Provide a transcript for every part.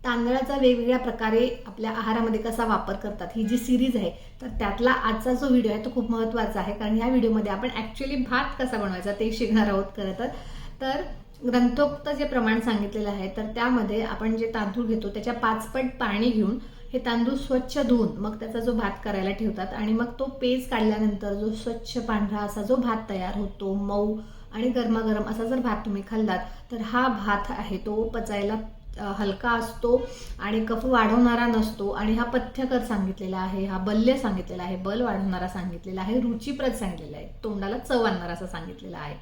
तांदळाचा वेगवेगळ्या प्रकारे आपल्या आहारामध्ये कसा वापर करतात ही जी सिरीज आहे, तर त्यातला आजचा जो व्हिडिओ आहे तो खूप महत्त्वाचा आहे. कारण ह्या व्हिडिओमध्ये आपण ॲक्च्युली भात कसा बनवायचा ते शिकणार आहोत. खरं तर ग्रंथोक्त जे प्रमाण सांगितलेलं आहे, तर त्यामध्ये आपण जे तांदूळ घेतो त्याच्या 5 पट पाणी घेऊन हे तांदूळ स्वच्छ धुवून मग त्याचा जो भात करायला ठेवतात आणि मग तो पेज काढल्यानंतर जो स्वच्छ पांढरा असा जो भात तयार होतो, मऊ आणि गरमागरम असा जर भात तुम्ही खाल्लात तर हा भात आहे तो पचायला हलका असतो आणि कफ वाढवणारा नसतो आणि हा पथ्यकर सांगितलेला आहे, हा बल्य सांगितलेला आहे, बल वाढवणारा सांगितलेला आहे, रुचिप्रद सांगितलेला आहे, तोंडाला चव आणणारा असा सांगितलेला आहे.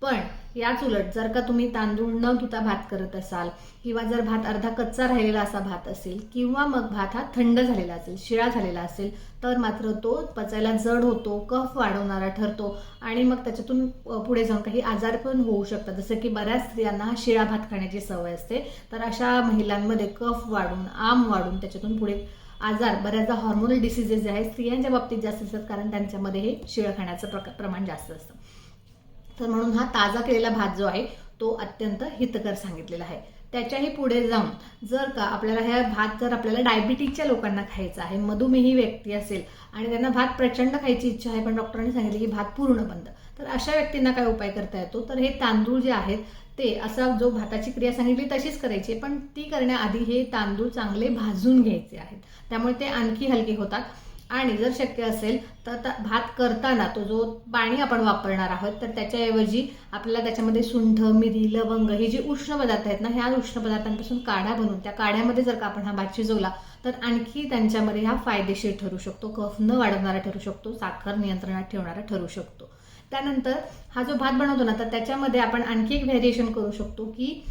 पण याच उलट जर का तुम्ही तांदूळ न धुता भात करत असाल किंवा जर भात अर्धा कच्चा राहिलेला असा भात असेल किंवा मग भात हा थंड झालेला असेल, शिळा झालेला असेल, तर मात्र तो पचायला जड होतो, कफ वाढवणारा ठरतो आणि मग त्याच्यातून पुढे जाऊन काही आजार पण होऊ शकतात. जसं की बऱ्याच स्त्रियांना हा शिळा भात खाण्याची सवय असते, तर अशा महिलांमध्ये कफ वाढून, आम वाढून त्याच्यातून पुढे आजार, बऱ्याचदा हॉर्मोनल डिसीजेस जे आहेत स्त्रियांच्या बाबतीत जास्त असतात, कारण त्यांच्यामध्ये हे शिळं खाण्याचं प्रमाण जास्त असतं. तर म्हणून हा ताजा केलेला भात जो आहे तो अत्यंत हितकर सांगितलेला आहे. त्याच्याही पुढे जाऊन जर का आपल्याला हा भात जर आपल्याला डायबिटीजच्या लोकांना खायचा आहे, मधुमेही व्यक्ती असेल आणि त्यांना भात प्रचंड खायची इच्छा आहे पण डॉक्टरांनी सांगितले की भात पूर्ण बंद, तर अशा व्यक्तींना काय उपाय करता येतो, तर हे तांदूळ जे आहेत ते असा जो भाताची क्रिया सांगितली तशीच करायची, पण ती करण्याआधी हे तांदूळ चांगले भाजून घ्यायचे आहेत, त्यामुळे ते आणखी हलके होतात. आणि जर शक्य असेल तर भात करताना तो जो पाणी आपण वापरणार आहोत तर त्याच्याऐवजी आपल्याला त्याच्यामध्ये सुंठ, मिरी, लवंग हे जे उष्ण पदार्थ आहेत ना, ह्या उष्ण पदार्थांपासून काढा बनवून त्या काढ्यामध्ये जर का आपण हा भात शिजवला तर आणखी त्यांच्यामध्ये हा फायदेशीर ठरू शकतो, कफ न वाढवणारा ठरू शकतो, साखर नियंत्रणात ठेवणारा ठरू शकतो. त्यानंतर हा जो भात बनवतो ना, तर त्याच्यामध्ये आपण आणखी एक व्हेरिएशन करू शकतो की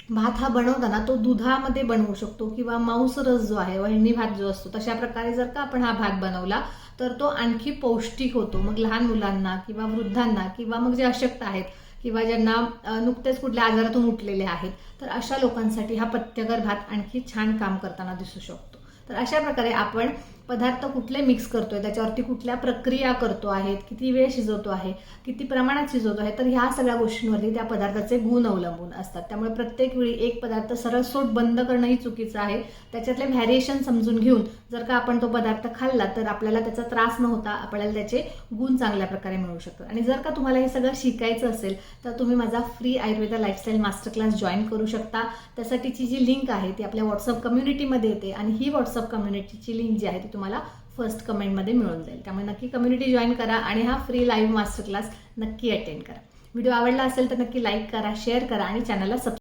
भात हा बनवताना तो दुधामध्ये बनवू शकतो किंवा मांसरस जो आहे, वळणी भात जो असतो, तशा प्रकारे जर का आपण हा भात बनवला तर तो आणखी पौष्टिक होतो. मग लहान मुलांना किंवा वृद्धांना किंवा मग जे अशक्त आहेत किंवा ज्यांना नुकतेच कुठल्या आजारातून उठलेले आहेत, तर अशा लोकांसाठी हा पथ्यकर भात आणखी छान काम करताना दिसू शकतो. तर अशा प्रकारे आपण पदार्थ कुठले मिक्स करतोय, त्याच्यावरती कुठल्या प्रक्रिया करतो आहेत, किती वेळ शिजवतो आहे, किती प्रमाणात शिजवतो आहे, तर ह्या सगळ्या गोष्टींवरती त्या पदार्थाचे गुण अवलंबून असतात. त्यामुळे प्रत्येक वेळी एक पदार्थ सरळसोट बंद करणंही चुकीचं आहे. त्याच्यातले व्हॅरिएशन समजून घेऊन जर का आपण तो पदार्थ खाल्ला तर आपल्याला त्याचा त्रास न होता आपल्याला त्याचे गुण चांगल्या प्रकारे मिळू शकतात. आणि जर का तुम्हाला हे सगळं शिकायचं असेल तर तुम्ही माझा free Ayurveda lifestyle master class join करू शकता. त्यासाठीची जी लिंक आहे ती आपल्या व्हॉट्सअप कम्युनिटीमध्ये येते आणि ही व्हॉट्सअप कम्युनिटीची लिंक जी आहे ती तुम्हाला फर्स्ट कमेंटमध्ये मिळून जाईल. त्यामुळे नक्की कम्युनिटी जॉईन करा आणि हा फ्री लाईव्ह मास्टर क्लास नक्की अटेंड करा. व्हिडिओ आवडला असेल तर नक्की लाईक करा, शेअर करा आणि चॅनलला सबस्क्राईब